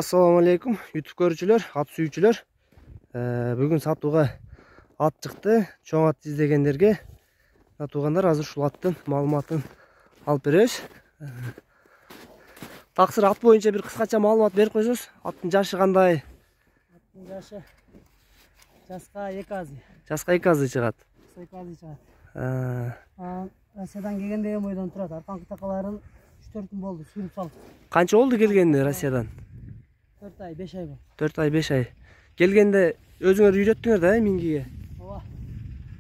Assalamu alaikum YouTube көрүүчүлөр, ат сүйүүчүлөр. Бүгүн сатууга ат чыкты. Чоң ат издегендерге туугандар азыр ушул аттын маалыматын алып беребиз. Таксыр ат боюнча бир кыскача маалымат берип койсоңуз. Аттын жашы кандай? Аттын жашы жаска 2 азы. Жаска 2 азы чыгат. 2 азы чыгат. Россиядан келгенде бойдон турат. Арканкы такаларын 3-4 күн болду, сүйрүп салып. Канча болду келгенде Россиядан? 4 ай, 5 ай болду. 4 ай, 5 ай. Келгенде өзүңөр үйрөттүңөр да, мингиге? Ооба.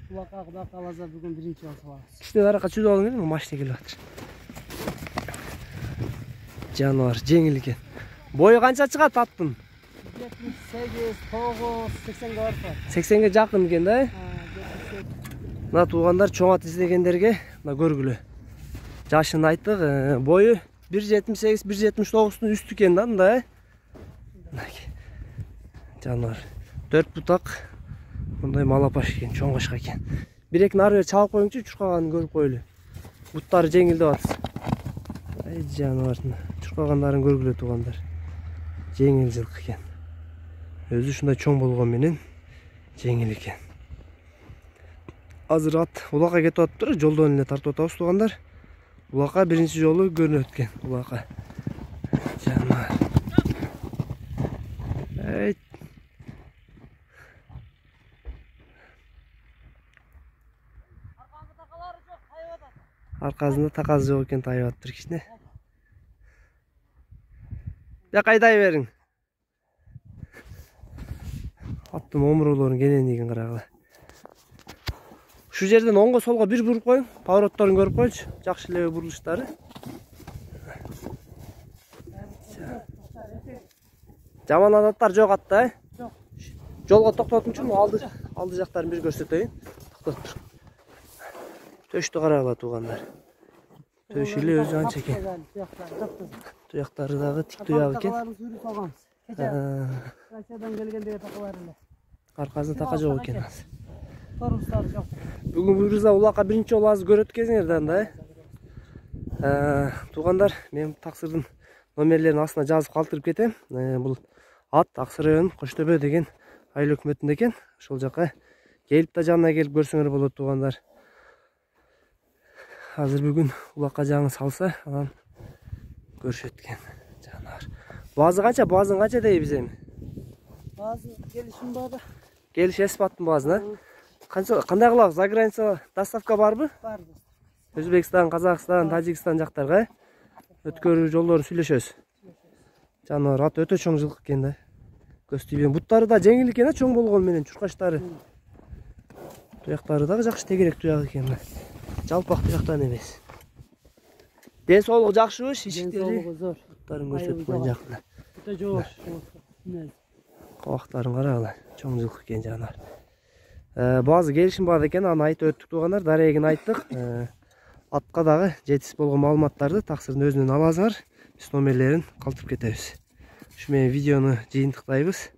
Кулакка Кудай кааласа бүгүн биринчи болсо алабыз. Кичине аракка чүйдүп алыңыз, машина келип атыр. Жаныбар жеңил экен. Бою канча чыгат аттын? 78, 9, 80 бар. 80ге жакын экен да? Мына туугандар чоң ат издегендерге мына көргүлө. Жашын айттык, бою 1.78, 1.79-тун үстү экен да, мындай. Жаныбар 4 бутак мындай малапаш экен, чоң кашка экен. Бир-эки нары бери чалып коюңчу, чуркаганын көрүп коелу. Буттары жеңилдеп атат. Ай жаныбардын чуркагандарын көргүлө туугандар. Жеңил жылкы экен. Өзү ушундай чоң болгон менен жеңил экен. Азыр ат улакка кетип атыптыр, жолдон эле тартып атабыз туугандар. Улакка биринчи жолу көрүнөт экен, улакка. Жаныбар. Аркасында такасы жок экен, тайып атыптыр кичине. Бияка айдай бериң. Аттын омуролорун кенендигин карагыла. Ушул жерден оңго солго бир буруп коюң, поворотторун көрүп койчу, жакшы эле бурулуштары. Жаман адаттар жок атта, Жок. Жолго токтотумчу, алды жактарын бир көрсөтөйүн. Токтот тур. Төштү карагыла туугандар. Төшү эле өзү анча экен. Туяктары дагы тик туяк экен. Такаларын сүйрүп салганбыз. Кече Россиядан келгендеги такалар эле. Аркасында така жок экен. Торустары жок. Бүгүн буйруза улакка биринчи жолу азыр көрөт экенсиңер да. Туугандар, мен таксырдын номерлерин астына жазып калтырып кетем. Бул ат Аксай районунун Коштөбө деген айыл өкмөтүндө экен. Ошол жака келип да жанына келип көрсөңөр болот туугандар. Азыр бүгүн улакка жаңы салса, анан көрүшөт экен. Жанар. Базы канча? Базын канча дейбиз эми? Базы келишим барды. Келишесиз аттын базына? Кандай кылабыз? За граница доставка барбы? Бар. Өзбекстан, Казакстан, Тажикстан жактарга өткөрүү жолдору сүйлөшөбүз. Жанар ат өтө чоң жылкы экен да. Көз тийбеген. Буттары да жеңил экен, чоң болгон менен чуркачтары. Туяктары дагы жакшы тегерек туяк экен. Жалпак туяктан эмес. Ден соолугу жакшыбы, шишиктери? Зор. Буттарын көрсөтүп коюн жакында. Өтө жоош. Кабактарын карагыла, чоң жылкы экен жанар. Базы келишим бар экен, аны айтып өттүк туугандар, дарегин айттык. Атка дагы жетиштүү болгон маалыматтарды таксырдын өзүнөн аласыңар. Биз номерлерин калтырып кетебиз. Ушу менен видеону жыйынтыктайбыз.